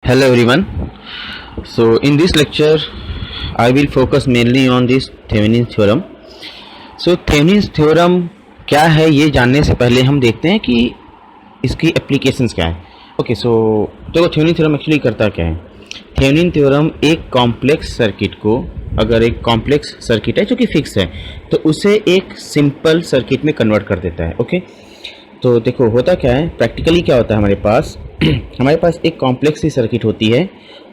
Hello everyone. So in this lecture I will focus mainly on this Thevenin's theorem. So Thevenin's theorem क्या है ये जानने से पहले हम देखते हैं कि इसकी एप्लीकेशंस क्या है. ओके सो देखो थेवेनिन थ्योरम एक्चुअली करता क्या है. थेवेनिन थ्योरम एक कॉम्प्लेक्स सर्किट को, अगर एक कॉम्प्लेक्स सर्किट है जो कि फिक्स है, तो उसे एक सिंपल सर्किट में कन्वर्ट कर देता है. ओके तो देखो होता क्या है, प्रैक्टिकली क्या होता है हमारे पास एक कॉम्प्लेक्स सी सर्किट होती है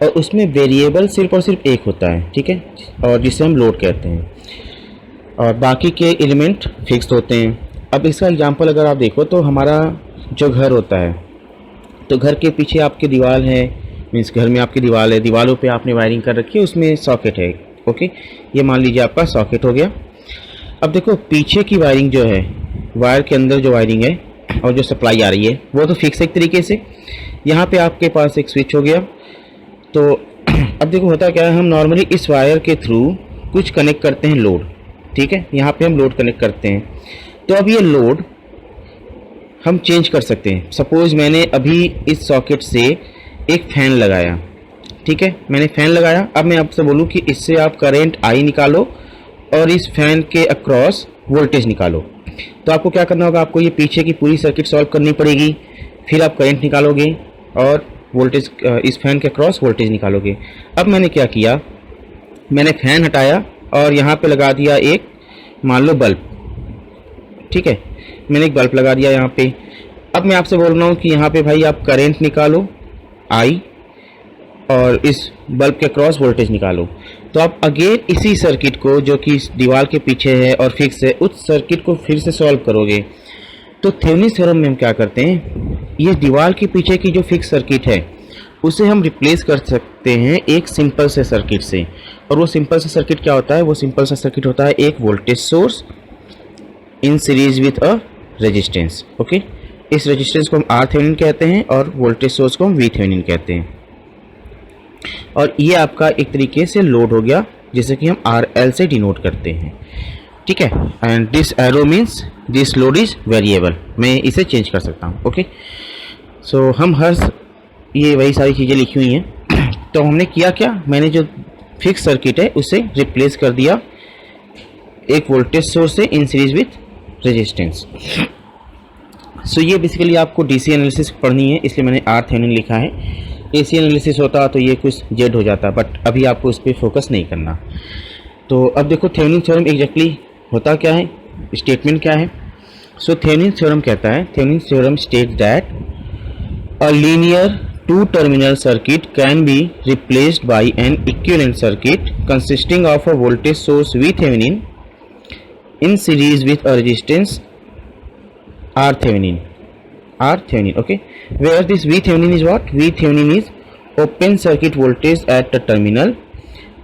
और उसमें वेरिएबल सिर्फ और सिर्फ एक होता है, ठीक है, और जिसे हम लोड कहते हैं, और बाकी के एलिमेंट फिक्स होते हैं. अब इसका एग्जांपल अगर आप देखो तो हमारा जो घर होता है, तो घर के पीछे आपकी दीवार है, मीन्स घर में आपकी दीवार है, दीवारों पे आपने वायरिंग कर रखी है, उसमें सॉकेट है. ओके ये मान लीजिए आपका सॉकेट हो गया. अब देखो पीछे की वायरिंग जो है, वायर के अंदर जो वायरिंग है और जो सप्लाई आ रही है वो तो फिक्स है एक तरीके से. यहाँ पे आपके पास एक स्विच हो गया. तो अब देखो होता क्या है, हम नॉर्मली इस वायर के थ्रू कुछ कनेक्ट करते हैं लोड, ठीक है, यहाँ पे हम लोड कनेक्ट करते हैं. तो अब ये लोड हम चेंज कर सकते हैं. सपोज मैंने अभी इस सॉकेट से एक फ़ैन लगाया, ठीक है, मैंने फ़ैन लगाया. अब मैं आपसे बोलूँ कि इससे आप करंट आई निकालो और इस फैन के अक्रॉस वोल्टेज निकालो, तो आपको क्या करना होगा, आपको ये पीछे की पूरी सर्किट सॉल्व करनी पड़ेगी. फिर आप करंट निकालोगे और वोल्टेज, इस फैन के अक्रॉस वोल्टेज निकालोगे. अब मैंने क्या किया, मैंने फैन हटाया और यहाँ पे लगा दिया एक, मान लो बल्ब, ठीक है, मैंने एक बल्ब लगा दिया यहाँ पे. अब मैं आपसे बोल रहा हूँ कि यहाँ पे भाई आप करंट निकालो आई और इस बल्ब के क्रॉस वोल्टेज निकालो. तो आप अगेन इसी सर्किट को जो कि दीवार के पीछे है और फिक्स है, उस सर्किट को फिर से सॉल्व करोगे. तो थेवेनिन्स थ्योरम में हम क्या करते हैं, ये दीवार के पीछे की जो फिक्स सर्किट है उसे हम रिप्लेस कर सकते हैं एक सिंपल से सर्किट से. और वो सिंपल सा सर्किट क्या होता है, वो सिंपल सा सर्किट होता है एक voltage source in series with a resistance. Okay इस रेजिस्टेंस को हम आर थेवेनिन कहते हैं और वोल्टेज सोर्स को हम वी थेवेनिन कहते हैं. और ये आपका एक तरीके से लोड हो गया, जिसे कि हम आर एल से डिनोट करते हैं, ठीक है. And this arrow means this load is variable, मैं इसे चेंज कर सकता हूँ. ओके सो हम ये वही सारी चीज़ें लिखी हुई हैं. तो हमने किया क्या, मैंने जो फिक्स सर्किट है उसे रिप्लेस कर दिया एक वोल्टेज सोर्स से इन सीरीज विथ रेजिस्टेंस. सो ये बेसिकली आपको डीसी एनालिसिस पढ़नी है, इसलिए मैंने आर थेवेनिन लिखा है. एसी एनालिसिस होता तो ये कुछ जेड हो जाता, बट अभी आपको इस पर फोकस नहीं करना. तो अब देखो थेवेनिन्स थ्योरम एग्जैक्टली होता क्या है, स्टेटमेंट क्या है. सो थेवेनिन्स थ्योरम कहता है, Thevenin's theorem state that a linear two terminal circuit can be replaced by an equivalent circuit consisting of a voltage source V Thevenin in series with a resistance R Thevenin. Okay, where this VThevenin is what? VThevenin is open circuit voltage at the terminal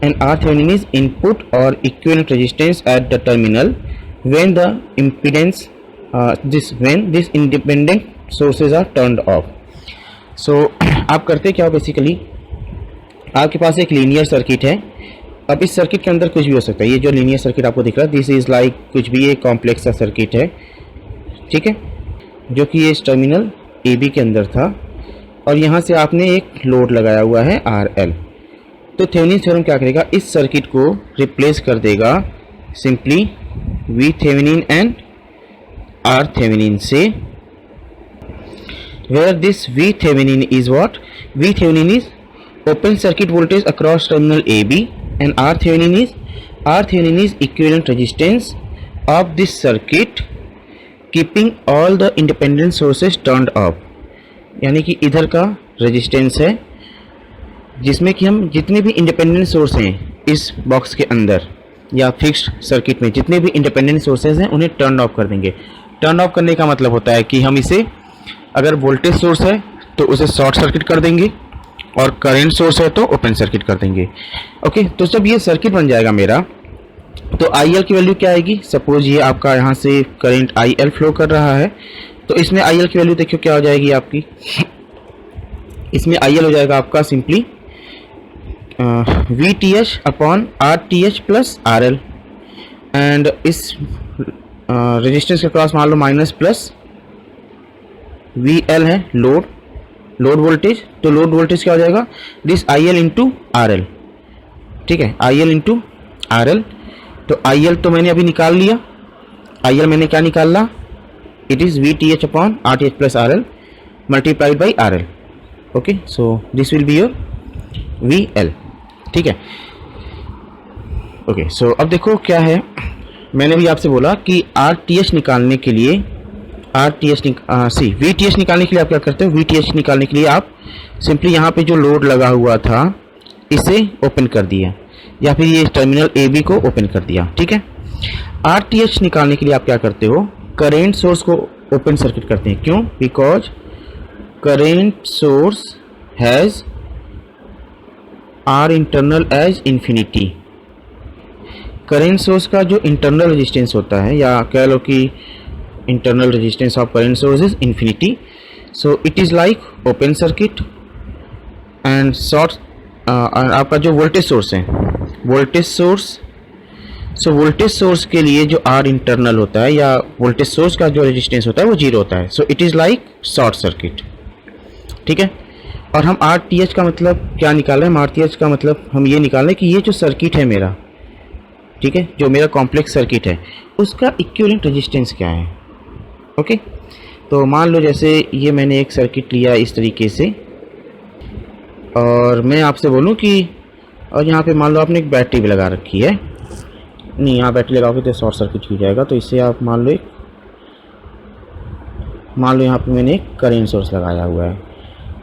and RThevenin is input or equivalent resistance at the terminal when the impedance when these independent sources are turned off. So आप करते क्या हो, basically आपके पास एक linear circuit है. अब इस circuit के अंदर कुछ भी हो सकता है. ये जो लीनियर सर्किट आपको दिख रहा है, दिस इज लाइक कुछ भी एक कॉम्प्लेक्स सा सर्किट है, ठीक है, जो कि ये इस टर्मिनल ए बी के अंदर था और यहाँ से आपने एक लोड लगाया हुआ है आर एल. तो थेवेनिन्स थ्योरम क्या करेगा, इस सर्किट को रिप्लेस कर देगा simply V Thevenin and R Thevenin से, where this V Thevenin is what, V Thevenin is open circuit voltage across terminal A B and R Thevenin is equivalent resistance of this circuit keeping all the independent sources turned off. यानी कि इधर का resistance है जिसमें कि हम जितने भी इंडिपेंडेंट सोर्स हैं इस बॉक्स के अंदर या फिक्स्ड सर्किट में, जितने भी इंडिपेंडेंट सोर्सेज हैं उन्हें टर्न ऑफ कर देंगे. टर्न ऑफ करने का मतलब होता है कि हम इसे, अगर वोल्टेज सोर्स है तो उसे शॉर्ट सर्किट कर देंगे और करंट सोर्स है तो ओपन सर्किट कर देंगे. ओके तो जब ये सर्किट बन जाएगा मेरा, तो आई एल की वैल्यू क्या आएगी. सपोज ये आपका यहाँ से करंट आई एल फ्लो कर रहा है, तो इसमें आई एल की वैल्यू देखियो क्या हो जाएगी आपकी. इसमें आई एल हो जाएगा आपका simply we T H upon R T H plus R L. And इस रेजिस्टेंस के क्रॉस मान लो माइनस प्लस वी एल है लोड, लोड वोल्टेज, तो लोड वोल्टेज क्या हो जाएगा, this I L into R L, ठीक है, I L into are L. तो आई एल तो मैंने अभी निकाल लिया, आई एल मैंने क्या निकाला, it is we T H upon R T H plus R L multiplied by R L. Okay, so this will be your V L, ठीक है। ओके, सो अब देखो क्या है, मैंने भी आपसे बोला कि आर टी एच निकालने के लिए, वी टी एच निकालने के लिए आप क्या करते हो, वी टी एच निकालने के लिए आप सिंपली यहाँ पे जो लोड लगा हुआ था इसे ओपन कर दिया, या फिर ये टर्मिनल ए बी को ओपन कर दिया, ठीक है। आर टी एच निकालने के लिए आप क्या करते हो, करेंट सोर्स को ओपन सर्किट करते हैं। क्यों? Because current source has R internal as infinity. Current source का जो इंटरनल रेजिस्टेंस होता है, या कह लो कि internal resistance of current source is infinity, so it is like open circuit and short. आपका जो वोल्टेज सोर्स है, वोल्टेज सोर्स के लिए जो आर इंटरनल होता है, या वोल्टेज सोर्स का जो रेजिस्टेंस होता है वो जीरो होता है, सो it is like short circuit, ठीक है। और हम आर टी एच का मतलब क्या निकाल रहे हैं, आर टी एच का मतलब हम ये निकाल रहे हैं कि ये जो सर्किट है मेरा, ठीक है, जो मेरा कॉम्प्लेक्स सर्किट है उसका इक्विवेलेंट रेजिस्टेंस क्या है। ओके, तो मान लो जैसे ये मैंने एक सर्किट लिया इस तरीके से, और मैं आपसे बोलूँ कि, और यहाँ पे मान लो आपने एक बैटरी भी लगा रखी है, नहीं यहाँ बैटरी लगाओगे तो शॉर्ट सर्किट हो जाएगा, तो इससे आप मान लो यहाँ पे मैंने एक करेंट सोर्स लगाया हुआ है।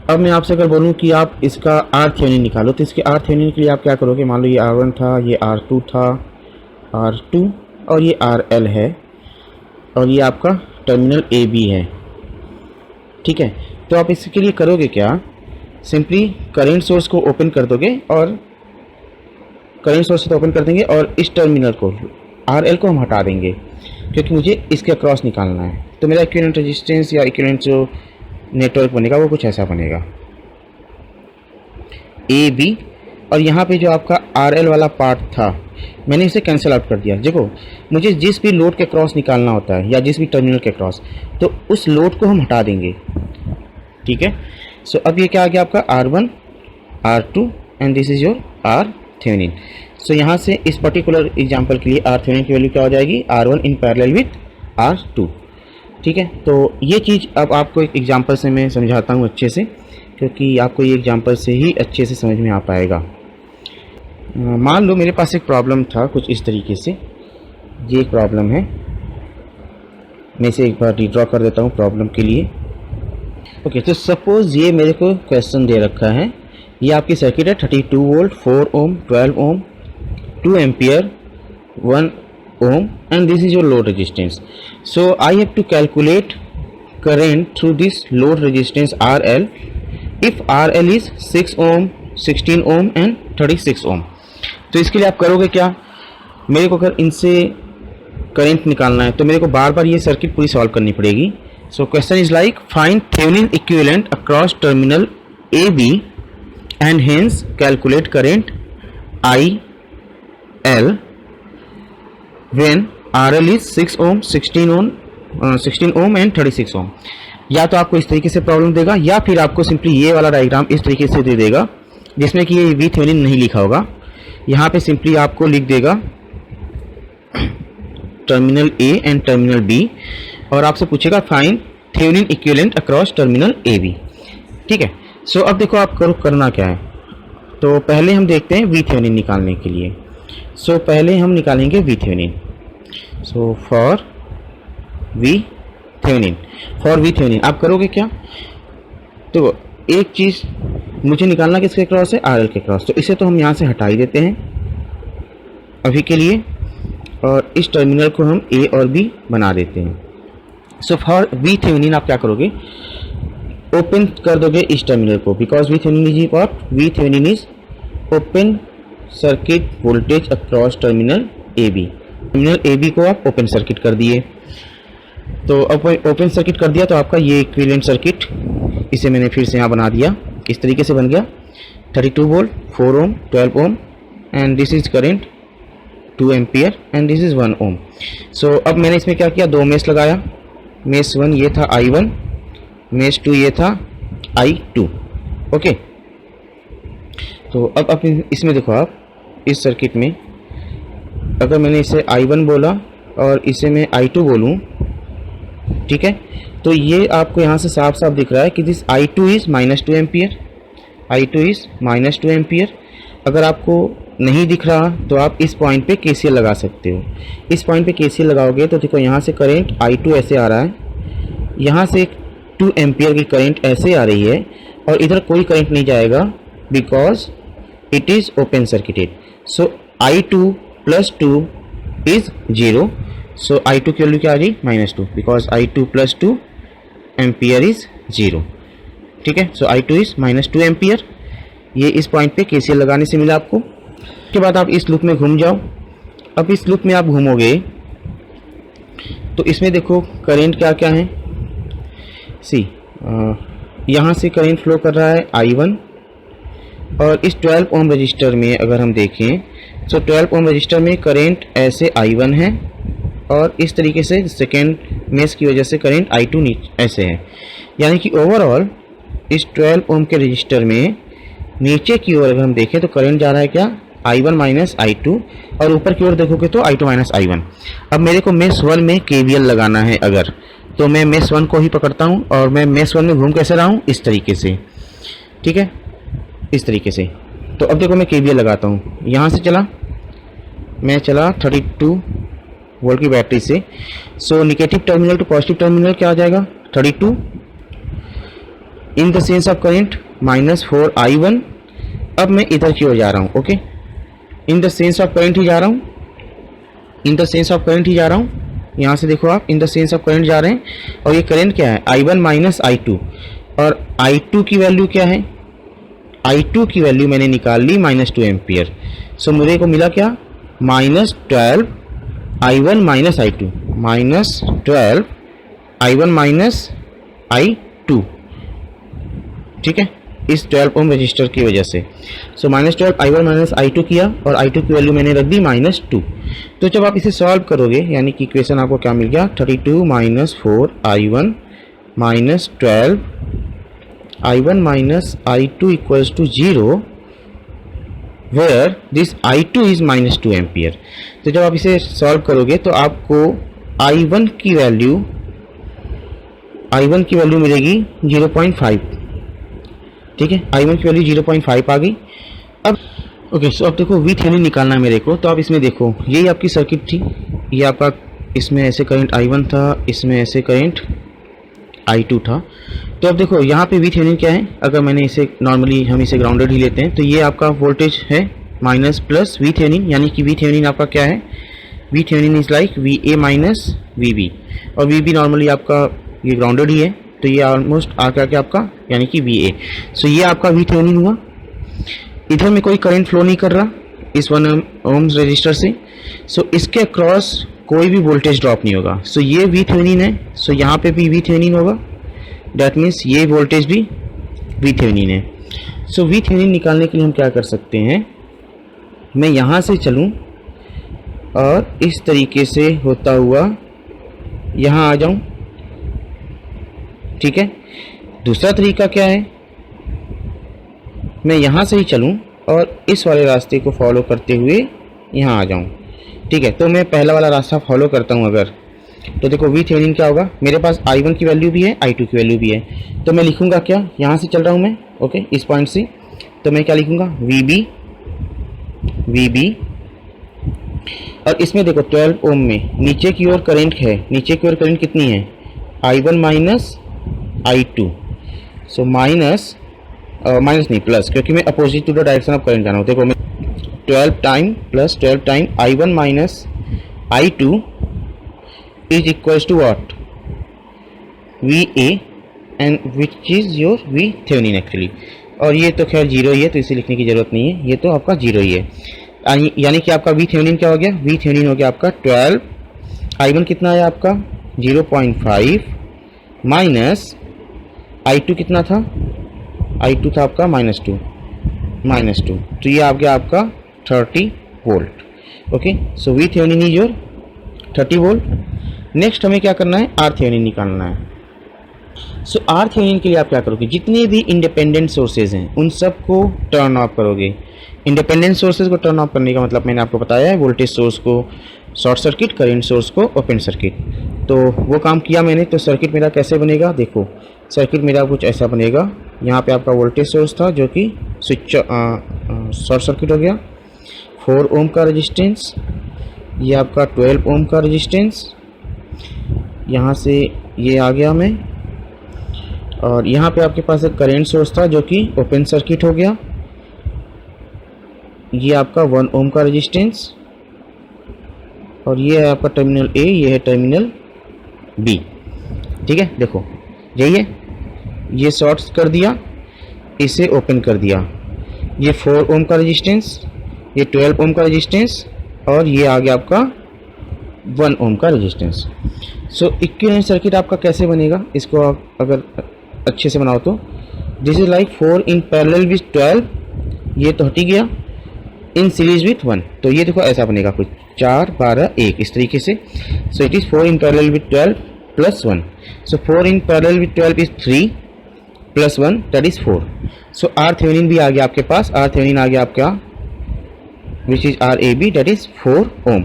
अब मैं आपसे अगर बोलूँ कि आप इसका आर थेवेनिन निकालो, तो इसके आर थेवेनिन के लिए आप क्या करोगे, मान लो ये R1 था, ये R2 था, R2 और ये RL है, और ये आपका टर्मिनल AB है, ठीक है। तो आप इसके लिए करोगे क्या, सिंपली करेंट सोर्स को ओपन कर दोगे, और करेंट सोर्स को ओपन कर देंगे, और इस टर्मिनल को RL को हम हटा देंगे, क्योंकि मुझे इसके अक्रॉस निकालना है। तो मेरा इक्विवेलेंट रेजिस्टेंस या इक्विवेलेंट जो नेटवर्क बनेगा वो कुछ ऐसा बनेगा, ए बी, और यहाँ पे जो आपका RL वाला पार्ट था मैंने इसे कैंसिल आउट कर दिया। देखो, मुझे जिस भी लोड के क्रॉस निकालना होता है, या जिस भी टर्मिनल के क्रॉस, तो उस लोड को हम हटा देंगे, ठीक है। सो अब ये क्या आ गया आपका R1 R2 and this is your R Thevenin. So यहाँ से इस पर्टिकुलर एग्जांपल के लिए R थेवेनिन की वैल्यू क्या हो जाएगी, R1 in parallel with R2, ठीक है। तो ये चीज़ अब आपको एक एग्जांपल से मैं समझाता हूँ अच्छे से, क्योंकि आपको ये एग्जांपल से ही अच्छे से समझ में आ पाएगा। मान लो मेरे पास एक प्रॉब्लम था कुछ इस तरीके से, ये एक प्रॉब्लम है, मैं इसे एक बार रीड्रॉ कर देता हूँ प्रॉब्लम के लिए। ओके, तो सपोज़ ये मेरे को क्वेश्चन दे रखा है, ये आपकी सर्किट है 32 volt, 4 ohm, 12 ohm, 2 ampere, 1 ohm, and this is your load resistance. So I have to calculate current through this load resistance RL if RL is 6 ohm, 16 ohm and 36 ohm. तो इसके लिए आप करोगे क्या, मेरे को अगर इनसे करंट निकालना है तो मेरे को बार बार ये सर्किट पूरी सॉल्व करनी पड़ेगी। So question is like find Thevenin equivalent across terminal A B and hence calculate current I L when RL is 6 ohm, 16 ohm and 36 ohm। या तो आपको इस तरीके से प्रॉब्लम देगा, या फिर आपको सिंपली ये वाला डायग्राम इस तरीके से दे देगा जिसमें कि ये वी थेवेनिन नहीं लिखा होगा। यहाँ पे सिंपली आपको लिख देगा terminal A and terminal B, और आपसे पूछेगा find Thevenin equivalent across terminal A B, ठीक है। सो अब देखो आप करना क्या है, तो पहले हम देखते हैं वी थेवेनिन निकालने के लिए। सो पहले हम निकालेंगे V Thevenin. So for V Thevenin आप करोगे क्या, तो एक चीज़ मुझे निकालना किसके क्रॉस है, RL के क्रॉस, तो इसे तो हम यहाँ से हटा ही देते हैं अभी के लिए, और इस टर्मिनल को हम A और B बना देते हैं। सो फॉर वी थेवेनिन आप क्या करोगे, ओपन कर दोगे इस टर्मिनल को, because V Thevenin is what, V Thevenin is open circuit voltage across terminal A B. Terminal A B को आप ओपन सर्किट कर दिए, तो ओपन सर्किट कर दिया तो आपका ये इक्विवेलेंट सर्किट, इसे मैंने फिर से यहाँ बना दिया, किस तरीके से बन गया, 32 volt, 4 ohm, 12 ohm and this is current 2 ampere and this is 1 ohm. So अब मैंने इसमें क्या किया, दो मेश लगाया, मेश 1 ये था I1, मेश 2 ये था I2। ओके, तो अब इसमें देखो, आप इस सर्किट में अगर मैंने इसे I1 बोला और इसे मैं I2 बोलूँ, ठीक है, तो ये आपको यहाँ से साफ साफ दिख रहा है कि this I2 is -2 ampere, I2 is -2 ampere. अगर आपको नहीं दिख रहा तो आप इस पॉइंट पे KCL लगा सकते हो। इस पॉइंट पे KCL लगाओगे तो देखो यहाँ से करंट I2 ऐसे आ रहा है, यहाँ से 2 एम्पियर की करंट ऐसे आ रही है और इधर कोई करंट नहीं जाएगा because it is open circuited. So I2 + 2 is 0। So I2 की वैल्यू क्या आ गई? -2, बिकॉज I2 + 2 एम्पियर इज़ 0। ठीक है, सो I2 इज़ -2 एम्पियर। ये इस पॉइंट पे KCL लगाने से मिला आपको। उसके बाद आप इस लूप में घूम जाओ। अब इस लूप में आप घूमोगे तो इसमें देखो करंट क्या क्या है। सी यहाँ से करंट फ्लो कर रहा है I1 और इस 12 ओम रजिस्टर में अगर हम देखें तो 12 ओम रजिस्टर में करंट ऐसे I1 है और इस तरीके से सेकेंड मेश की वजह से करंट I2 ऐसे है। यानी कि ओवरऑल इस 12 ओम के रजिस्टर में नीचे की ओर अगर हम देखें तो करंट जा रहा है क्या? I1 - I2 और ऊपर की ओर देखोगे तो I2 - I1। अब मेरे को मेश 1 में KVL लगाना है अगर, तो मैं मेश 1 को ही पकड़ता हूँ और मैं मेश 1 में घूम कैसे रहा हूँ? इस तरीके से, ठीक है, इस तरीके से। तो अब देखो मैं KVL लगाता हूँ। यहाँ से मैं चला 32 वोल्ट की बैटरी से। So negative terminal to positive terminal क्या आ जाएगा? 32 in the sense of current -4 I1। अब मैं इधर की ओर जा रहा हूँ। Okay, in the sense of current ही जा रहा हूँ, in the sense of current ही जा रहा हूँ। यहाँ से देखो आप in the sense of current जा रहे हैं और ये करंट क्या है? I1 - I2। और I2 की वैल्यू क्या है? I2 की वैल्यू मैंने निकाल ली -2 एम्पियर। सो मुझे को मिला क्या? -12 I1 - I2, -12 I1 - I2। ठीक है, इस 12 ओम रजिस्टर की वजह से। सो -12 I1 - I2 किया और I2 की वैल्यू मैंने रख दी -2। तो जब आप इसे सॉल्व करोगे यानी कि इक्वेशन आपको क्या मिल गया? 32 - 4 I1 -12 I1 - I2 = 0 where this I2 is -2 ampere. तो जब आप इसे सॉल्व करोगे तो आपको I1 की वैल्यू मिलेगी 0.5। ठीक है, I1 की वैल्यू 0.5 आ गई। अब ओके, सो अब देखो VThevenin निकालना है मेरे को। तो आप इसमें देखो, यही आपकी सर्किट थी, ये आपका, इसमें ऐसे करंट I1 था, इसमें ऐसे करंट I2 था। तो अब देखो यहाँ पे VThevenin क्या है? अगर मैंने इसे नॉर्मली हम इसे ग्राउंडेड ही लेते हैं तो ये आपका वोल्टेज है माइनस प्लस VThevenin, यानी कि VThevenin आपका क्या है? VThevenin is like VA - VB और VB नॉर्मली आपका ये ग्राउंडेड ही है, तो ये ऑलमोस्ट आ क्या आपका, यानी कि VA। सो ये आपका VThevenin हुआ। इधर में कोई करंट फ्लो नहीं कर रहा इस 1 ओम रजिस्टर से। सो इसके अक्रॉस कोई भी वोल्टेज ड्रॉप नहीं होगा। सो ये VThevenin है, सो यहाँ पे भी VThevenin होगा। डैट मीन्स ये वोल्टेज भी VThevenin है। सो VThevenin निकालने के लिए हम क्या कर सकते हैं? मैं यहाँ से चलूँ और इस तरीके से होता हुआ यहाँ आ जाऊँ। ठीक है, दूसरा तरीका क्या है? मैं यहाँ से ही चलूँ और इस वाले रास्ते को फॉलो करते हुए यहाँ आ जाऊँ। ठीक है, तो मैं पहला वाला रास्ता फॉलो करता हूँ अगर, तो देखो VThevenin क्या होगा? मेरे पास I1 की वैल्यू भी है, I2 की वैल्यू भी है। तो मैं लिखूँगा क्या? यहाँ से चल रहा हूँ मैं, ओके, इस पॉइंट से। तो मैं क्या लिखूँगा? VB और इसमें देखो 12 ओम में नीचे की ओर करंट है। नीचे की ओर करंट कितनी है? I1 - I2। सो माइनस नहीं प्लस, क्योंकि मैं opposite to the direction of current जाना हूँ। देखो मैं 12 time plus 12 time I1 - I2 is equals to what? VA and which is your VThevenin actually. और ये तो खैर 0 ही है, तो इसे लिखने की जरूरत नहीं है, ये तो आपका 0 ही है। यानी कि आपका VThevenin क्या हो गया? VThevenin हो गया आपका 12। I1 कितना आया आपका? 0.5 माइनस I2 कितना था? I2 था आपका -2। तो ये आ गया आपका 30 volt. Okay, so VThevenin is your 30 volt. Next हमें क्या करना है? RThevenin निकालना है। सो आर थेवेनिन के लिए आप क्या करोगे, जितने भी इंडिपेंडेंट सोर्सेज हैं उन सब को टर्न ऑफ करोगे। इंडिपेंडेंट सोर्सेज को टर्न ऑफ करने का मतलब मैंने आपको बताया है, वोल्टेज सोर्स को शॉर्ट सर्किट, करंट सोर्स को ओपन सर्किट। तो वो काम किया मैंने। तो सर्किट मेरा कैसे बनेगा, देखो सर्किट मेरा कुछ ऐसा बनेगा। यहाँ पे आपका वोल्टेज सोर्स था जो कि स्विच शॉर्ट सर्किट हो गया, 4 ओम का रेजिस्टेंस, ये आपका 12 ओम का रेजिस्टेंस, यहाँ से ये आ गया मैं, और यहाँ पे आपके पास एक करंट सोर्स था जो कि ओपन सर्किट हो गया, ये आपका 1 ओम का रेजिस्टेंस, और ये है आपका टर्मिनल ए, ये है टर्मिनल बी। ठीक है, देखो यही है, ये शॉर्ट कर दिया, इसे ओपन कर दिया, ये 4 ओम का रेजिस्टेंस, ये 12 ओम का रेजिस्टेंस, और ये आ गया आपका 1 ओम का रेजिस्टेंस। सो इक्विवेलेंट सर्किट आपका कैसे बनेगा, इसको आप अगर अच्छे से बनाओ तो this is like 4 in parallel with 12, ये तो हट ही गया, इन सीरीज विथ 1। तो ये देखो ऐसा बनेगा कुछ 4 12 1 इस तरीके से। So it is 4 in parallel with 12 plus 1। So 4 in parallel with 12 is 3 plus 1 that is 4। So R Thevenin भी आ गया आपके पास, आर थेवेनिन आ गया आपका which is R A B that is 4 ohm.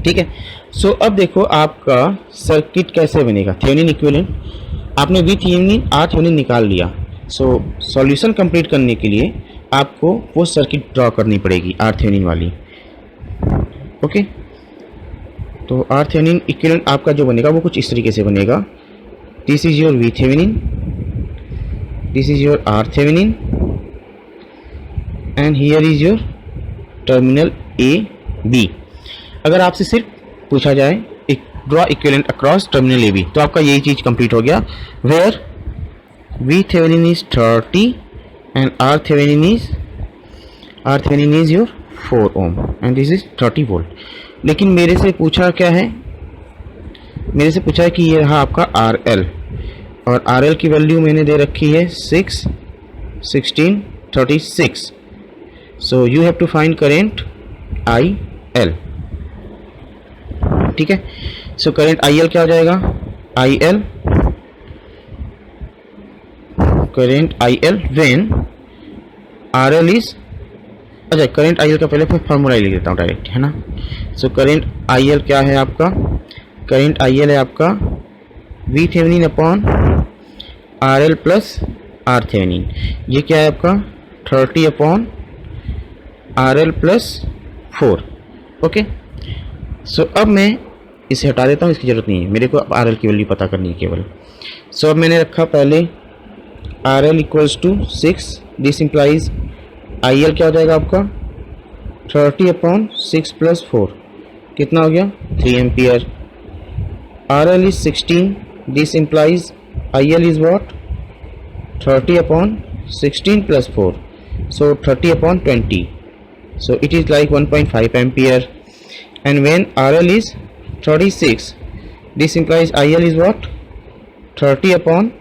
ठीक है, सो अब देखो आपका सर्किट कैसे बनेगा, थेवेनिन इक्विवेलेंट। आपने वी थेवेनिन आर थेवेनिन निकाल लिया। सो सॉल्यूशन कंप्लीट करने के लिए आपको वो सर्किट ड्रॉ करनी पड़ेगी आर थेवेनिन वाली। ओके, तो आर थेवेनिन इक्विवेलेंट आपका जो बनेगा वो कुछ इस तरीके से बनेगा। This is your V Thevenin, this is your R Thevenin, and here is your terminal A B. अगर आपसे सिर्फ पूछा जाए draw equivalent across terminal A B, तो आपका यही चीज कंप्लीट हो गया, where V Thevenin is 30 and R Thevenin is your 4 ohm and this is 30 volt। लेकिन मेरे से पूछा क्या है, मेरे से पूछा है कि ये रहा आपका RL, और RL की वैल्यू मैंने दे रखी है 6 16 36। So you have to find current IL। ठीक है, सो करेंट IL क्या हो जाएगा, IL current IL when RL is, अच्छा करेंट IL का पहले फॉर्मूला लिख देता हूँ डायरेक्ट, है ना। सो करेंट IL क्या है आपका, करेंट IL है आपका V Thevenin upon RL plus R Thevenin. ये क्या है आपका 30 अपॉन RL प्लस 4। ओके, सो अब मैं इसे हटा देता हूँ, इसकी ज़रूरत नहीं है मेरे को, अब RL की वैल्यू पता करनी है केवल। सो अब मैंने रखा पहले RL equals to 6, this implies IL क्या हो जाएगा आपका 30 अपॉन 6 प्लस 4, कितना हो गया 3 ampere. RL is 16, this implies IL is what 30 upon 16 plus 4, so 30 upon 20, so it is like 1.5 ampere। and when RL is 36, this implies IL is what 30 upon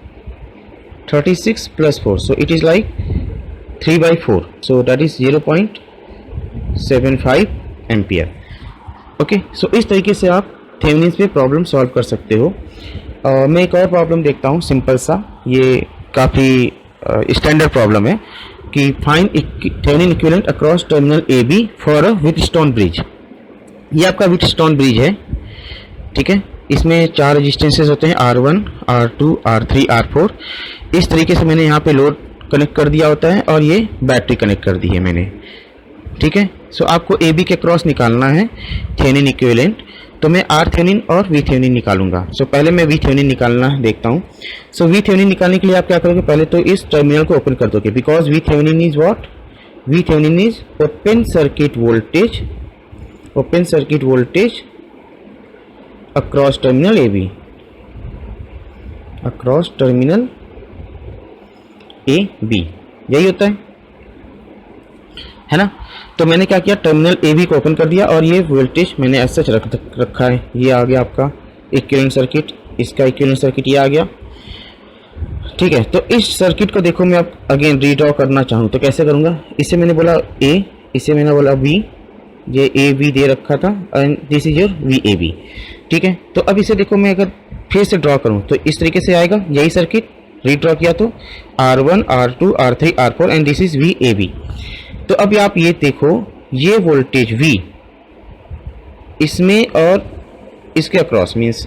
36 plus 4, so it is like 3/4, so that is 0.75 ampere. Okay, so इस तरीके से आप Thevenin's पे problem solve कर सकते हो। मैं एक और प्रॉब्लम देखता हूँ सिंपल सा, ये काफ़ी स्टैंडर्ड प्रॉब्लम है कि find Thevenin equivalent across terminal A B for a Wheatstone bridge. ये आपका व्हीटस्टोन ब्रिज है, ठीक है। इसमें 4 रेजिस्टेंसेस होते हैं, R1, R2, R3, R4। इस तरीके से मैंने यहाँ पे लोड कनेक्ट कर दिया होता है और ये बैटरी कनेक्ट कर दी है मैंने, ठीक है। सो आपको ए बी के क्रॉस निकालना है थेवेनिन इक्विवेलेंट, तो मैं आर थेवेनिन और वी थेवेनिन निकालूंगा। सो पहले मैं वी थेवेनिन निकालना देखता हूँ। सो वी थेवेनिन निकालने के लिए आप क्या करोगे, पहले तो इस टर्मिनल को ओपन कर दोगे, because V Thevenin is what, V Thevenin is open circuit voltage, open circuit voltage across terminal A B, across terminal A B, यही होता है ना। तो मैंने क्या किया, टर्मिनल ए बी को ओपन कर दिया और ये वोल्टेज मैंने ऐसा रखा है। ये आ गया आपका इक्विवेलेंट सर्किट, इसका इक्विवेलेंट सर्किट ये आ गया, ठीक है। तो इस सर्किट को देखो मैं अब अगेन रीड्रॉ करना चाहूँ तो कैसे करूँगा। इसे मैंने बोला ए, इसे मैंने बोला बी, ये ए बी दे रखा था and this is your V A B, ठीक है। तो अब इसे देखो मैं अगर फिर से ड्रॉ करूं तो इस तरीके से आएगा, यही सर्किट रीड्रॉ किया तो R1 R2 R3 R4 and this is VAB। तो अब आप ये देखो, ये वोल्टेज V इसमें और इसके अक्रॉस मीन्स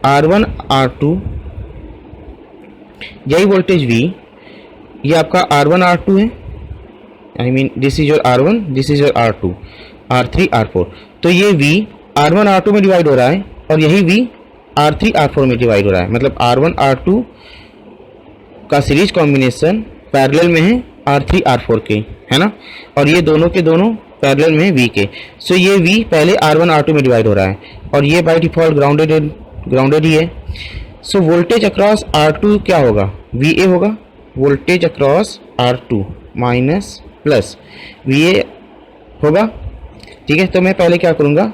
R1 R2, यही वोल्टेज V, ये आपका R1 R2 है, I mean this is your R1, this is your R2, R3 R4। तो ये V R1 R2 में डिवाइड हो रहा है और यही V R3 R4 में डिवाइड हो रहा है, मतलब R1 R2 का सीरीज कॉम्बिनेशन पैरेलल में है R3 R4 के, है ना, और ये दोनों के दोनों पैरेलल में है V के। सो ये V पहले R1 R2 में डिवाइड हो रहा है और ये बाय डिफॉल्ट ग्राउंडेड ही है। सो वोल्टेज अक्रॉस R2 क्या होगा, VA होगा, voltage across R2 minus plus VA होगा। ठीक है, तो मैं पहले क्या करूँगा,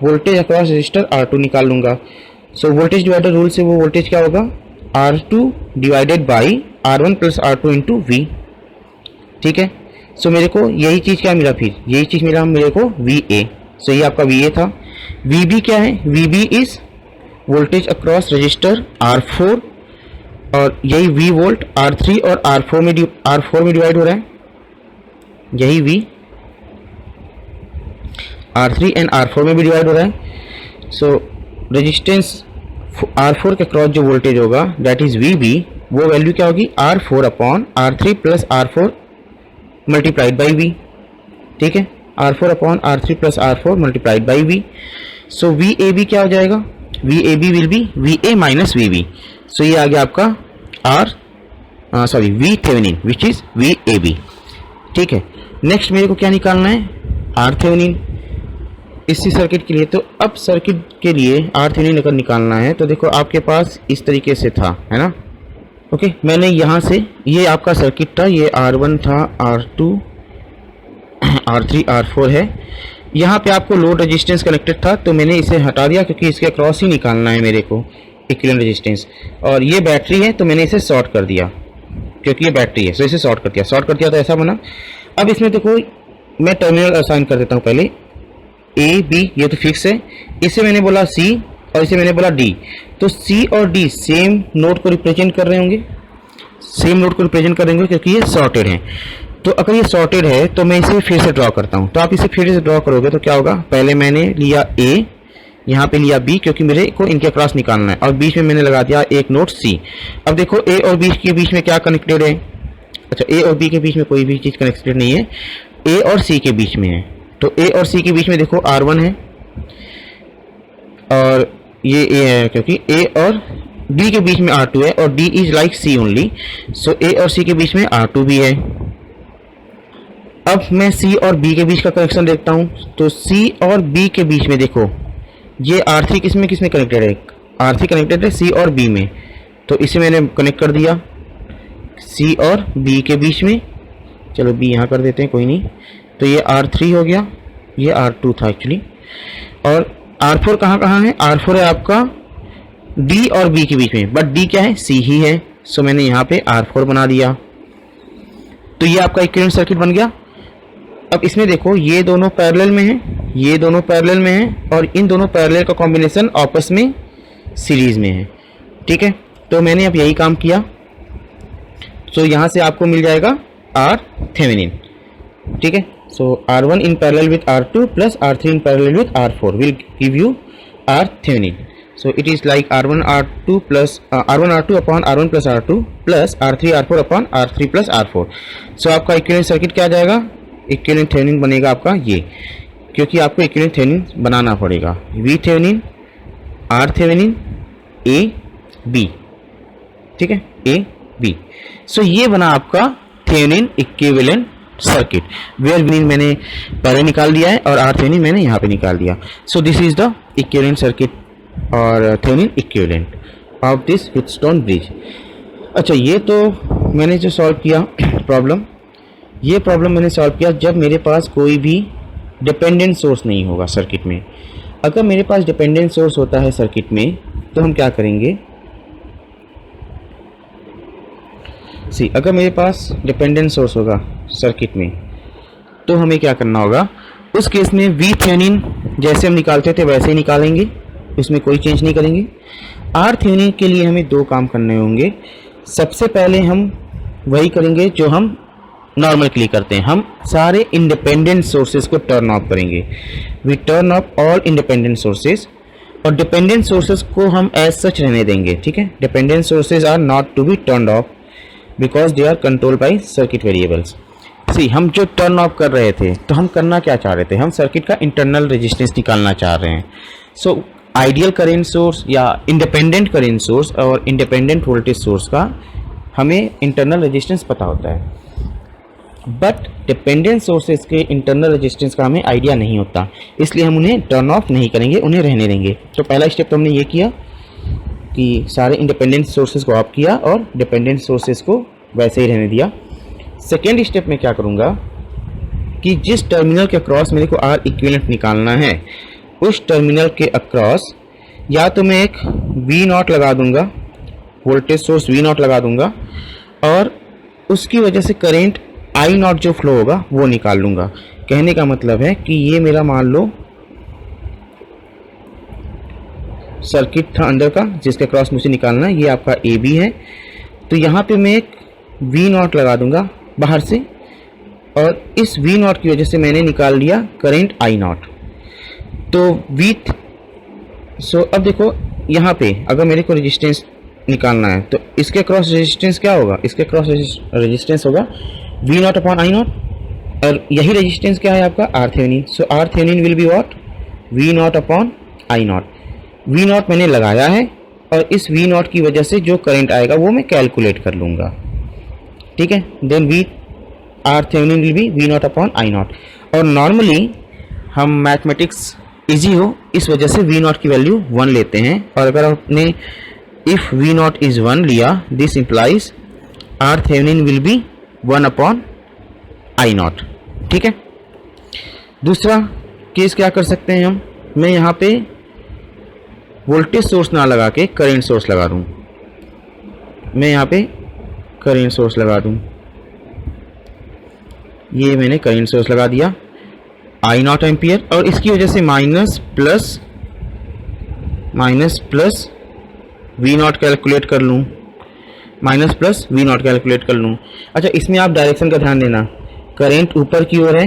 वोल्टेज अक्रॉस रजिस्टर R2 निकाल लूँगा। सो वोल्टेज डिवाइडर रूल से वो वोल्टेज क्या होगा, R2 divided by R1 plus R2 into V। ठीक है, सो मेरे को यही चीज़ क्या मिला, फिर यही चीज़ मिला मेरे को VA। सो ये आपका VA था। VB क्या है, VB is voltage across register R4 और यही V वोल्ट R3 और R4 में डिवाइड हो रहा है, यही V R3 एंड R4 में भी डिवाइड हो रहा है। सो रेजिस्टेंस R4 के क्रॉस जो वोल्टेज होगा दैट इज VB, वो वैल्यू क्या होगी, R4 upon R3 plus R4 multiplied by V। ठीक है, R4 upon R3 plus R4 multiplied by V। So VAB क्या हो जाएगा, VAB will be VA minus VB। सो ये आ गया आपका V Thevenin which is VAB। ठीक है, नेक्स्ट मेरे को क्या निकालना है, R थेवेनिन इसी सर्किट के लिए। तो अब सर्किट के लिए R थेवेनिन अगर निकालना है तो देखो आपके पास इस तरीके से था, है ना। ओके, मैंने यहाँ से, ये आपका सर्किट था, ये R1 था, R2 R3 R4 है, यहाँ पे आपको लोड रेजिस्टेंस कनेक्टेड था तो मैंने इसे हटा दिया क्योंकि इसके अक्रॉस ही निकालना है मेरे को इक्विवेलेंट रेजिस्टेंस। और ये बैटरी है तो मैंने इसे शॉर्ट कर दिया क्योंकि ये बैटरी है, सो इसे शॉर्ट कर दिया तो ऐसा बना। अब इसमें देखो मैं टर्मिनल असाइन कर देता हूँ पहले, A B ये तो फिक्स है, इसे मैंने बोला C और इसे मैंने बोला D। तो C और D सेम नोड को रिप्रेजेंट कर रहे होंगे, क्योंकि ये सॉर्टेड है। तो अगर ये सॉर्टेड है तो मैं इसे फिर से ड्रॉ करता हूँ। तो आप इसे फिर से ड्रॉ करोगे तो क्या होगा, पहले मैंने लिया A, यहाँ पे लिया B क्योंकि मेरे को इनके क्रॉस निकालना है, और बीच में मैंने लगा दिया एक नोड C। अब देखो A और B के बीच में क्या कनेक्टेड है, अच्छा A और B के बीच में कोई भी चीज़ कनेक्टेड नहीं है, A और C के बीच में है। तो A और C के बीच में देखो R1 है और ये A है क्योंकि A और B के बीच में R2 है और D is like C only. So A और C के बीच में R2 भी है। अब मैं C और B के बीच का कनेक्शन देखता हूँ, तो C और B के बीच में देखो ये R3 किसमें कनेक्टेड है, R3 कनेक्टेड है C और B में, तो इसे मैंने कनेक्ट कर दिया C और B के बीच में। चलो B यहाँ कर देते हैं, कोई नहीं। तो ये R3 हो गया, ये R2 था एक्चुअली। और R4 कहाँ है, R4 है आपका D और B के बीच में, बट D क्या है, C ही है। सो मैंने यहाँ पे R4 बना दिया। तो ये आपका इक्विवेलेंट सर्किट बन गया। अब इसमें देखो ये दोनों पैरेलल में हैं, ये दोनों पैरेलल में हैं और इन दोनों पैरेलल का कॉम्बिनेशन आपस में सीरीज में है। ठीक है, तो मैंने अब यही काम किया। सो यहाँ से आपको मिल जाएगा R थेवेनिन। ठीक है, सो R1 in parallel with R2 plus R3 in parallel with R4 will give you R Thevenin. So it is like R1 R2 plus R1 R2 upon R1 plus R2 plus R3 R4 upon R3 plus R4। So आपका equivalent circuit क्या आ जाएगा, equivalent Thevenin बनेगा आपका ये, क्योंकि आपको equivalent Thevenin बनाना पड़ेगा। V Thevenin R Thevenin A B। ठीक है, A B। सो ये बना आपका Thevenin equivalent circuit, where V मैंने पहले निकाल दिया है और R थेवेनिन मैंने यहाँ पे निकाल दिया। So this is the equivalent circuit और Thevenin equivalent of this Wheatstone bridge. अच्छा, ये तो मैंने जो सॉल्व किया प्रॉब्लम, ये प्रॉब्लम मैंने सॉल्व किया जब मेरे पास कोई भी डिपेंडेंट सोर्स नहीं होगा सर्किट में। अगर मेरे पास डिपेंडेंट सोर्स होता है सर्किट में तो हम क्या करेंगे, अगर मेरे पास डिपेंडेंट सोर्स होगा सर्किट में तो हमें क्या करना होगा, उस केस में V थेवेनिन जैसे हम निकालते थे वैसे ही निकालेंगे, उसमें कोई चेंज नहीं करेंगे। आर थेवेनिन के लिए हमें दो काम करने होंगे। सबसे पहले हम वही करेंगे जो हम नॉर्मल के लिए करते हैं, हम सारे इंडिपेंडेंट सोर्सेज को टर्न ऑफ करेंगे। We turn off all independent sources, और डिपेंडेंट सोर्सेज को हम एज सच रहने देंगे, ठीक है। Dependent sources are not to be turn off because they are control by circuit variables. See, हम जो टर्न ऑफ कर रहे थे तो हम करना क्या चाह रहे थे, हम सर्किट का इंटरनल रेजिस्टेंस निकालना चाह रहे हैं। सो आइडियल करेंट सोर्स या इंडिपेंडेंट करेंट सोर्स और इंडिपेंडेंट वोल्टेज सोर्स का हमें इंटरनल रेजिस्टेंस पता होता है, बट डिपेंडेंट सोर्सेज के इंटरनल रेजिस्टेंस का हमें आइडिया नहीं होता, इसलिए हम उन्हें टर्न ऑफ नहीं करेंगे, उन्हें रहने देंगे। तो पहला स्टेप तो हमने ये किया कि सारे इंडिपेंडेंट सोर्सेज को ऑफ किया और डिपेंडेंट सोर्सेज को वैसे ही रहने दिया। सेकेंड स्टेप में क्या करूँगा कि जिस टर्मिनल के अक्रॉस मेरे को आर इक्विवेलेंट निकालना है, उस टर्मिनल के अक्रॉस या तो मैं एक V0 लगा दूंगा, वोल्टेज सोर्स V0 लगा दूंगा, और उसकी वजह से करेंट I0 जो फ्लो होगा वो निकाल लूँगा। कहने का मतलब है कि ये मेरा मान लो सर्किट था अंदर का जिसके क्रॉस मुझे निकालना है, ये आपका AB है। तो यहाँ पे मैं एक V0 लगा दूंगा बाहर से, और इस V0 की वजह से मैंने निकाल लिया करेंट I0। तो सो अब देखो यहाँ पे अगर मेरे को रेजिस्टेंस निकालना है तो इसके क्रॉस रेजिस्टेंस क्या होगा, इसके क्रॉस रेजिस्टेंस होगा V0 अपॉन I0, और यही रेजिस्टेंस क्या है आपका R Thevenin. So R Thevenin will be what, V0 upon I0। V0 मैंने लगाया है और इस V0 की वजह से जो करंट आएगा वो मैं कैलकुलेट कर लूँगा, ठीक है। Then R Thevenin will be V0 upon I0। और नॉर्मली हम मैथमेटिक्स इजी हो इस वजह से V0 की वैल्यू 1 लेते हैं, और अगर आपने इफ़ V0 इज़ 1 लिया, this implies R Thevenin will be 1 upon I0, ठीक है। दूसरा केस क्या कर सकते हैं हम, मैं यहाँ पे वोल्टेज सोर्स ना लगा के करेंट सोर्स लगा दूँ, मैं यहाँ पे करेंट सोर्स लगा दूँ, ये मैंने करेंट सोर्स लगा दिया I0 एम्पियर, और इसकी वजह से माइनस प्लस V0 कैलकुलेट कर लूँ, माइनस प्लस V0 कैलकुलेट कर लूँ। अच्छा, इसमें आप डायरेक्शन का ध्यान देना, करेंट ऊपर की ओर है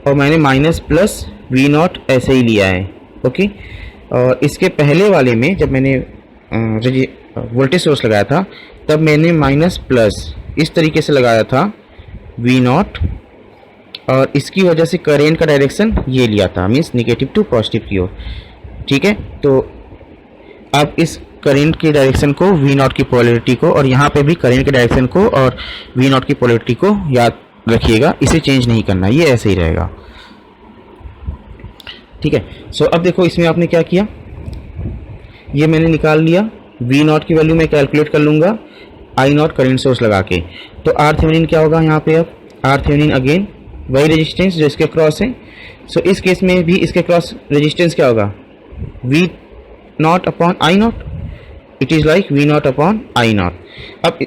और मैंने माइनस प्लस V0 ऐसे ही लिया है, ओके। और इसके पहले वाले में जब मैंने वोल्टेज सोर्स लगाया था तब मैंने माइनस प्लस इस तरीके से लगाया था V0, और इसकी वजह से करेंट का डायरेक्शन ये लिया था, मीन्स नेगेटिव टू पॉजिटिव की ओर, ठीक है। तो अब इस करेंट की डायरेक्शन को, V0 की पोलैरिटी को, और यहाँ पे भी करेंट के डायरेक्शन को और V0 की पोलैरिटी को याद रखिएगा, इसे चेंज नहीं करना, ये ऐसे ही रहेगा, ठीक है। सो अब देखो इसमें आपने क्या किया, ये मैंने निकाल लिया, V0 की वैल्यू मैं कैलकुलेट कर लूँगा I0 करेंट सोर्स लगा के। तो आर थेवेनिन क्या होगा यहाँ पे, अब आर थेवेनिन अगेन वही रेजिस्टेंस जो इसके क्रॉस है। सो इस केस में भी इसके क्रॉस रेजिस्टेंस क्या होगा, V0 upon I0, it is like V0 upon I0। अब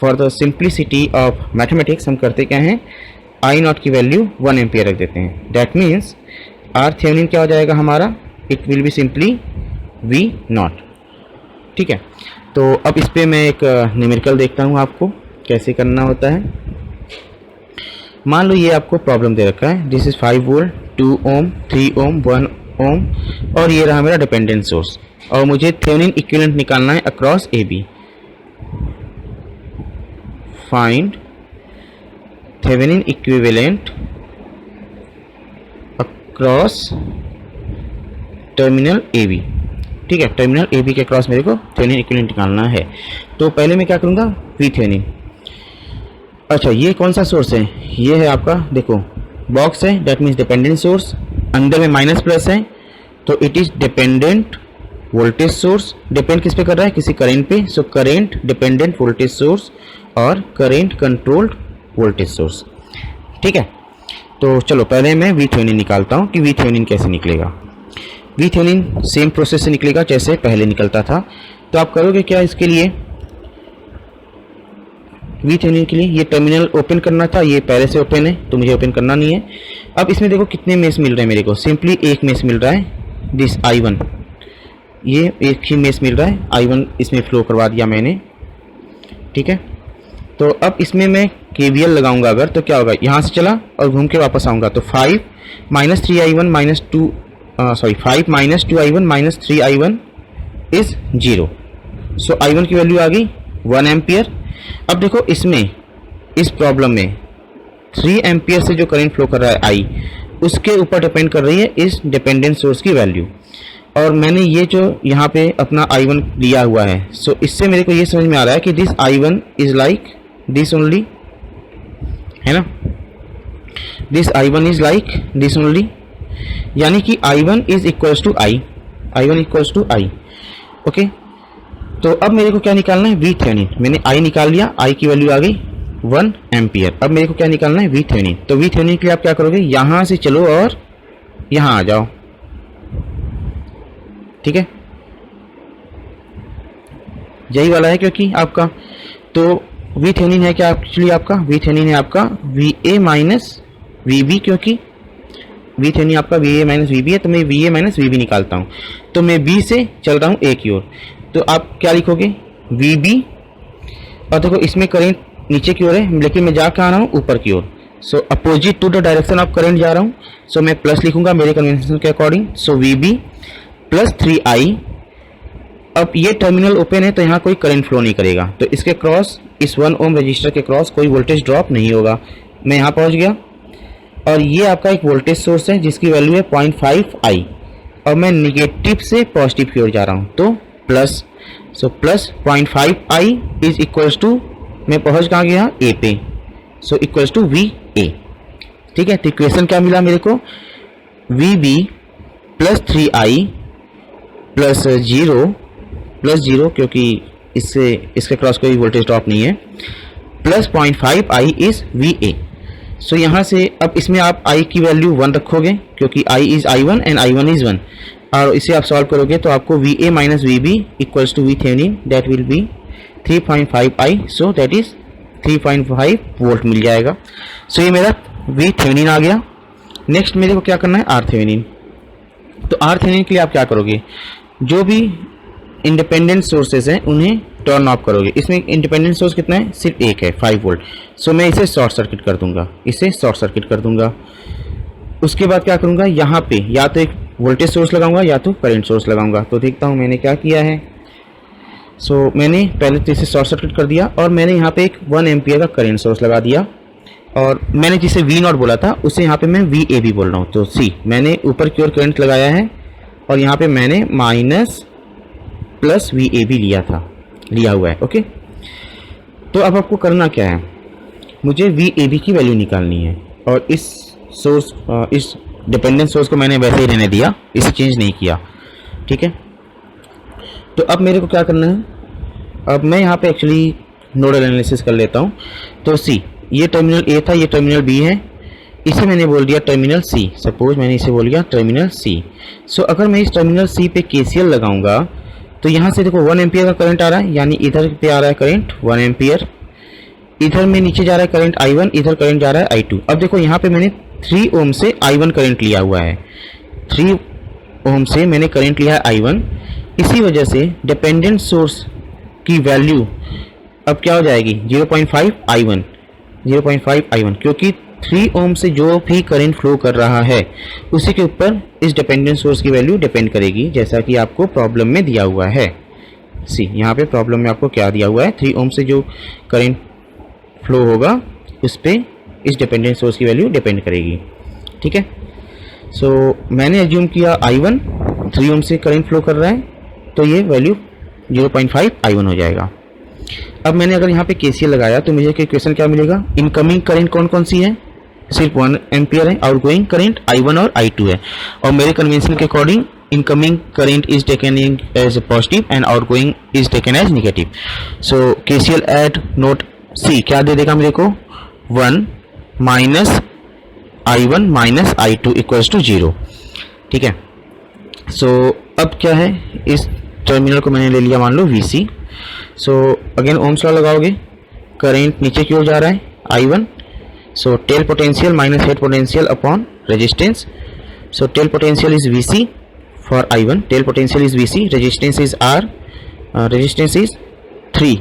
for the simplicity of mathematics हम करते क्या हैं, I0 की वैल्यू 1 एम्पियर रख देते हैं। दैट मीन्स आर थेवेनिन क्या हो जाएगा हमारा, it will be simply V0, ठीक है। तो अब इस पर मैं एक न्यूमेरिकल देखता हूँ आपको कैसे करना होता है। मान लो ये आपको प्रॉब्लम दे रखा है, दिस इज़ 5 वोल्ट, 2 ओम, 3 ओम, 1 ओम, और ये रहा मेरा डिपेंडेंट सोर्स, और मुझे थेवेनिन इक्विवेलेंट निकालना है across AB। Find Thevenin equivalent across terminal AB, ठीक है। टर्मिनल AB के क्रॉस मेरे को थेवेनिन इक्विवेलेंट निकालना है। तो पहले मैं क्या करूँगा, VThevenin। अच्छा, ये कौन सा सोर्स है, ये है आपका, देखो बॉक्स है, दैट मीन्स डिपेंडेंट सोर्स, अंदर में माइनस प्लस है, तो it is dependent voltage source. Depend किस पे कर रहा है, किसी करेंट पे। सो करेंट डिपेंडेंट वोल्टेज सोर्स और करेंट कंट्रोल्ड वोल्टेज सोर्स, ठीक है। तो चलो पहले मैं VThevenin निकालता हूँ कि VThevenin कैसे निकलेगा। VThevenin सेम प्रोसेस से निकलेगा जैसे पहले निकलता था। तो आप करोगे क्या, इसके लिए VThevenin के लिए ये टर्मिनल ओपन करना था, ये पहले से ओपन है तो मुझे ओपन करना नहीं है। अब इसमें देखो कितने मेश मिल रहे हैं मेरे को, सिंपली एक मेश मिल रहा है, दिस I1, ये एक ही मेश मिल रहा है, I1 इसमें फ्लो करवा दिया मैंने, ठीक है। तो अब इसमें मैं KVL लगाऊंगा अगर, तो क्या होगा, यहाँ से चला और घूम के वापस आऊँगा, तो 5 minus 3I1 minus 5 minus 2I1 minus 3I1 is 0। So I1 की वैल्यू आ गई 1 एम्पियर। अब देखो इसमें, इस प्रॉब्लम में 3 एम्पियर से जो करंट फ्लो कर रहा है I, उसके ऊपर डिपेंड कर रही है इस डिपेंडेंट सोर्स की वैल्यू। और मैंने ये जो यहाँ पे अपना I1 लिया हुआ है, सो इससे मेरे को ये समझ में आ रहा है कि this I1 is like this only, है ना, this I1 is like this only, यानी कि I1 is equals to I, I1 equals to I, okay. तो अब मेरे को क्या निकालना है, VThevenin। मैंने I निकाल लिया, I की वैल्यू आ गई 1 एम्पियर। अब मेरे को क्या निकालना है, VThevenin। तो VThevenin के लिए आप क्या करोगे, यहाँ से चलो और यहाँ आ जाओ, ठीक है, यही वाला है क्योंकि आपका, तो VThevenin है क्या एक्चुअली आपका, VThevenin है आपका VA माइनस VB, क्योंकि VThevenin आपका VA माइनस VB है, तो मैं VA माइनस VB निकालता हूँ। तो मैं B से चल रहा हूँ A की ओर, तो आप क्या लिखोगे, VB, और देखो इसमें करंट नीचे की ओर है, लेकिन मैं जा आ रहा हूँ ऊपर की ओर, so opposite to the direction of current जा रहा हूँ, सो मैं प्लस लिखूंगा मेरे कन्वेंशन के अकॉर्डिंग। सो VB प्लस 3I। अब ये टर्मिनल ओपन है तो यहाँ कोई करंट फ्लो नहीं करेगा, तो इसके क्रॉस, इस 1 ओम रजिस्टर के क्रॉस कोई वोल्टेज ड्रॉप नहीं होगा। मैं यहाँ पहुँच गया और ये आपका एक वोल्टेज सोर्स है जिसकी वैल्यू है 0.5I, और मैं निगेटिव से पॉजिटिव की ओर जा रहा हूँ, तो plus, so plus 0.5I is equals to, मैं पहुँच कहाँ गया, A पे, सो इक्वल्स टू VA, ठीक है। तो इक्वेशन क्या मिला मेरे को, VB प्लस 3I प्लस 0 क्योंकि इससे इसके क्रॉस कोई वोल्टेज ड्रॉप नहीं है, प्लस 0.5I इज VA। सो यहाँ से अब इसमें आप I की वैल्यू 1 रखोगे क्योंकि I is I1 and I1 is 1, और इसे आप सॉल्व करोगे तो आपको VA minus VB equals to VThevenin, that will be 3.5I, so that is 3.5 volt मिल जाएगा। सो ये मेरा VThevenin आ गया। नेक्स्ट मेरे को क्या करना है, RThevenin। तो RThevenin के लिए आप क्या करोगे, जो भी इंडिपेंडेंट सोर्सेज हैं उन्हें टर्न ऑफ करोगे। इसमें इंडिपेंडेंट सोर्स कितना है, सिर्फ एक है, 5 वोल्ट। सो मैं इसे शॉर्ट सर्किट कर दूंगा, उसके बाद क्या करूंगा, यहाँ पे या तो एक वोल्टेज सोर्स लगाऊंगा या तो करंट सोर्स लगाऊंगा। तो देखता हूँ मैंने क्या किया है। सो मैंने पहले तो इसे शॉर्ट सर्किट कर दिया और मैंने यहाँ पे एक 1 एम्पियर का करंट सोर्स लगा दिया, और मैंने जिसे V0 बोला था उसे यहाँ पे मैं VA भी बोल रहा हूँ। तो सी मैंने ऊपर की ओर करंट लगाया है और यहाँ पे मैंने माइनस प्लस VA भी लिया हुआ है, ओके। तो अब आपको करना क्या है, मुझे VAB की वैल्यू निकालनी है, और इस सोर्स, इस डिपेंडेंट सोर्स को मैंने वैसे ही रहने दिया, इसे चेंज नहीं किया, ठीक है। तो अब मेरे को क्या करना है, अब मैं यहाँ पे एक्चुअली नोडल एनालिसिस कर लेता हूँ। तो सी, ये टर्मिनल A था, ये टर्मिनल B है, इसे मैंने बोल दिया टर्मिनल C। सपोज मैंने इसे बोल दिया टर्मिनल C। सो अगर मैं इस टर्मिनल C पे KCL लगाऊंगा तो यहाँ से देखो 1 एम्पियर का करंट आ रहा है, यानी इधर पे आ रहा है करंट 1 एम्पियर, इधर में नीचे जा रहा है करंट I1, इधर करंट जा रहा है I2। अब देखो यहाँ पे मैंने 3 ओम से I1 करंट लिया हुआ है, 3 ओम से मैंने करंट लिया है I1। इसी वजह से डिपेंडेंट सोर्स की वैल्यू अब क्या हो जाएगी, 0.5 I1, क्योंकि 3 ओम से जो भी करंट फ्लो कर रहा है उसी के ऊपर इस डिपेंडेंट सोर्स की वैल्यू डिपेंड करेगी, जैसा कि आपको प्रॉब्लम में दिया हुआ है। सी यहाँ पे प्रॉब्लम में आपको क्या दिया हुआ है, 3 ओम से जो करंट फ्लो होगा उस पर इस डिपेंडेंट सोर्स की वैल्यू डिपेंड करेगी, ठीक है। सो मैंने एज्यूम किया I1 3 ओम से करंट फ्लो कर रहा है, तो ये वैल्यू 0.5 I1 हो जाएगा। अब मैंने अगर यहाँ पे KCL लगाया तो मुझे इक्वेशन क्या मिलेगा, इनकमिंग करंट कौन कौन सी है, सिर्फ 1 एम्पियर है, आउटगोइंग करंट I1 और I2 है, और मेरे कन्वेंशन के according incoming current is taken as positive and outgoing is taken as negative. So KCL at node C क्या दे देगा मेरे को, 1 minus I1 minus I2 equals to 0, ठीक है। सो अब क्या है, इस टर्मिनल को मैंने ले लिया मान लो VC। So again Ohm's law लगाओगे, करंट नीचे की ओर जा रहा है I1, so tail potential minus head potential upon resistance. So tail potential is VC for I1, tail potential is Vc, resistance is R, resistance is 3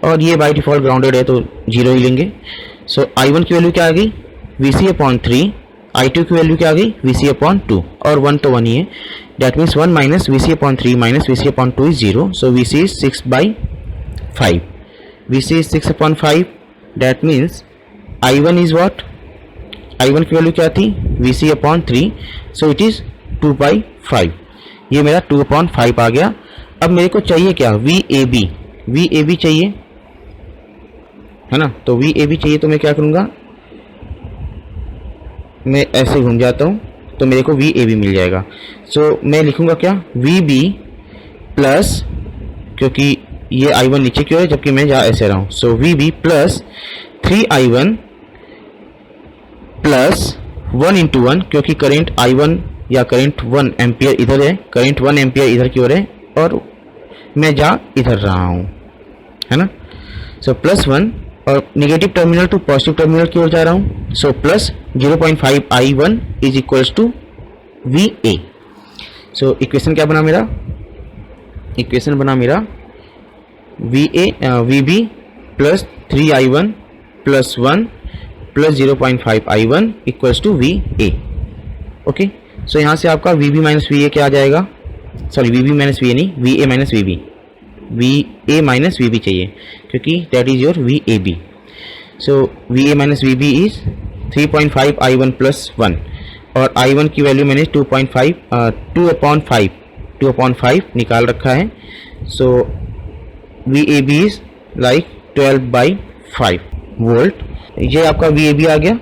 और ये by default grounded है तो 0 ही लेंगे। सो I1 की वैल्यू क्या आ गई Vc अपॉन 3, I2 की value क्या आ गई Vc अपॉन 2 और 1 तो 1 ही है, that means 1 minus Vc upon 3 minus Vc upon 2 is 0, so Vc is 6/5, Vc is 6 upon 5, that means I1 is what, I1 की वैल्यू क्या थी Vc upon 3, so it is 2/5, ये मेरा 2/5 आ गया। अब मेरे को चाहिए क्या VAB चाहिए है ना, तो VAB चाहिए तो मैं क्या करूँगा, मैं ऐसे घूम जाता हूँ तो मेरे को VAB मिल जाएगा। सो मैं लिखूँगा क्या VB प्लस, क्योंकि ये I1 नीचे क्यों है जबकि मैं जहाँ ऐसे रहा हूँ, सो VB plus 3I1 plus 1 into 1, क्योंकि करेंट I1 या करेंट 1 एम्पियर इधर है, करेंट 1 एम्पियर इधर की ओर है और मैं जहाँ इधर रहा हूँ है ना। सो प्लस 1 और negative terminal to positive terminal की ओर जा रहा हूँ, so plus 0.5 I1 is equals to VA। So equation क्या बना मेरा, इक्वेशन बना मेरा VB plus 3I1 plus 1 plus 0.5 I1 equals to VA। Okay, so यहाँ से आपका VB माइनस VA क्या आ जाएगा, सॉरी VB माइनस VA नहीं, VA minus VB, VA minus VB चाहिए क्योंकि that is your VAB। So VA minus VB is 3.5 I1 plus 1 और I1 की वैल्यू मैंने 2/5 निकाल रखा है। सो VAB इज लाइक 12/5 वोल्ट, ये आपका VAB आ गया।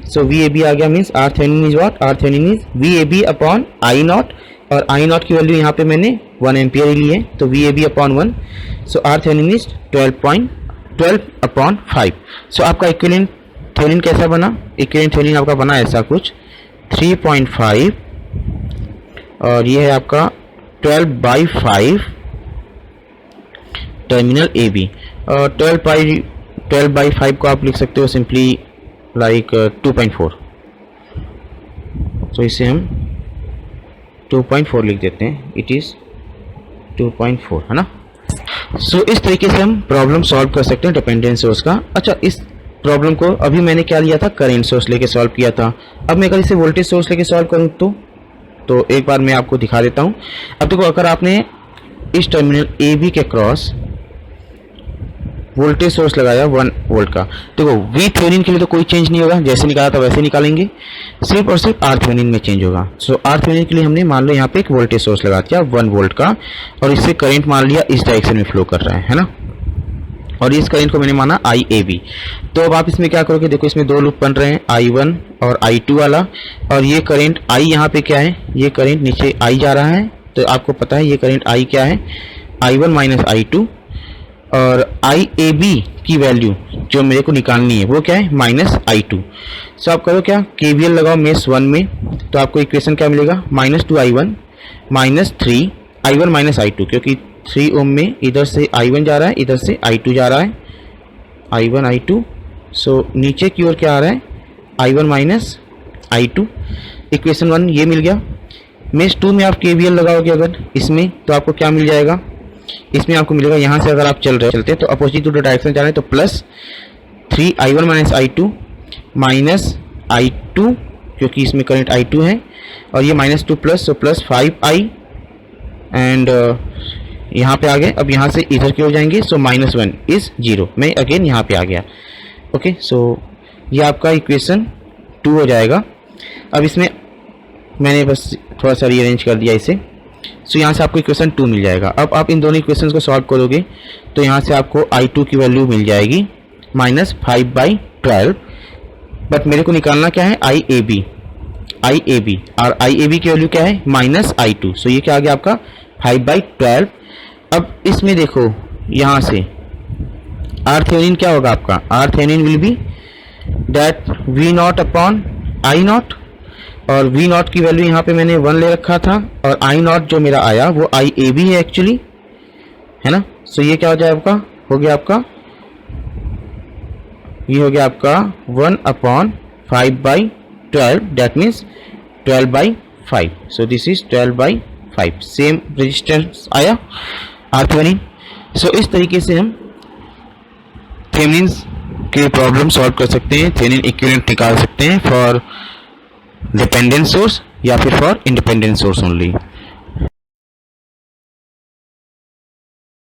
सो VAB आ गया means RThevenin is what, RThevenin is VAB upon I0 और I0 की वैल्यू यहाँ पे मैंने 1 एम्पियर ही ली है तो VAB upon 1, so RThevenin is 12/5। सो आपका इक्विवेलेंट थेवेनिन कैसा बना, इक्विवेलेंट थेवेनिन आपका बना ऐसा कुछ 3.5 और ये है आपका 12/5 टर्मिनल AB और 12/5 को आप लिख सकते हो सिंपली लाइक 2.4, तो इसे हम 2.4 लिख देते हैं, इट इज़ 2.4 है ना। सो इस तरीके से हम प्रॉब्लम सॉल्व कर सकते हैं डिपेंडेंट सोर्स का। अच्छा, इस प्रॉब्लम को अभी मैंने क्या लिया था, करेंट सोर्स लेके सॉल्व किया था। अब मैं अगर इसे वोल्टेज सोर्स लेके सॉल्व करूँ तो एक बार मैं आपको दिखा देता हूँ। अब देखो, अगर आपने इस टर्मिनल AB के क्रॉस वोल्टेज सोर्स लगाया 1 वोल्ट का, देखो VThevenin के लिए तो कोई चेंज नहीं होगा, जैसे निकाला था वैसे निकालेंगे, सिर्फ और सिर्फ RThevenin में चेंज होगा। सो RThevenin के लिए हमने मान लो यहाँ पे एक वोल्टेज सोर्स लगा दिया 1 वोल्ट का और इससे करंट मान लिया इस डायरेक्शन में फ्लो कर रहा है ना, और इस करंट को मैंने माना IAB। तो अब आप इसमें क्या करोगे, देखो इसमें दो लूप बन रहे हैं I1 और I2 वाला, और ये करंट I यहाँ पे क्या है, ये करंट नीचे I जा रहा है, तो आपको पता है ये करंट I क्या है, I1 माइनस I2, और IAB की वैल्यू जो मेरे को निकालनी है वो क्या है, माइनस I2। सो आप करो क्या, KVL लगाओ मेष 1 में, तो आपको इक्वेशन क्या मिलेगा, -2I1 minus 3I1 minus I2, क्योंकि 3 ओम में इधर से I1 जा रहा है, इधर से I2 जा रहा है, I1 I2। सो नीचे की ओर क्या आ रहा है, I1 माइनस I2। इक्वेशन 1 ये मिल गया। मेष 2 में आप KVL लगाओगे अगर इसमें, तो आपको क्या मिल जाएगा, इसमें आपको मिलेगा, यहाँ से अगर आप चलते हैं तो अपोजिट टू द डायरेक्शन जा रहे हैं, तो plus 3I1 minus I2 minus I2, क्योंकि इसमें करंट I2 है, और ये -2 plus, so plus 5I and यहाँ पे आ गए। अब यहाँ से इधर की ओर जाएंगे, सो -1 इज 0, मैं अगेन यहाँ पे आ गया। ओके, सो ये आपका इक्वेशन 2 हो जाएगा। अब इसमें मैंने बस थोड़ा सा रीअरेंज कर दिया इसे, सो यहाँ से आपको इक्वेशन 2 मिल जाएगा। अब आप इन दोनों इक्वेशंस को सॉल्व करोगे तो यहाँ से आपको I2 की वैल्यू मिल जाएगी -5/12, बट मेरे को निकालना क्या है, IAB, और IAB की वैल्यू क्या है, -I2। सो ये क्या आ गया आपका 5/12। अब इसमें देखो यहाँ से RThevenin क्या होगा आपका, RThevenin will be that V0 upon I0, और V0 की वैल्यू यहाँ पे मैंने 1 ले रखा था, और I0 जो मेरा आया वो IAB है एक्चुअली, है ना। सो ये क्या हो जाए आपका, हो गया आपका, ये हो गया आपका 1/5/12, that means 12/5। So this is 12/5। 5 same resistance आया R थेवेनिन। सो इस तरीके से हम थेवेनिन्स के प्रॉब्लम सॉल्व कर सकते हैं, थेवेनिन इक्विवेलेंट निकाल सकते हैं फॉर डिपेंडेंट सोर्स या फिर फॉर इंडिपेंडेंट सोर्स ओनली।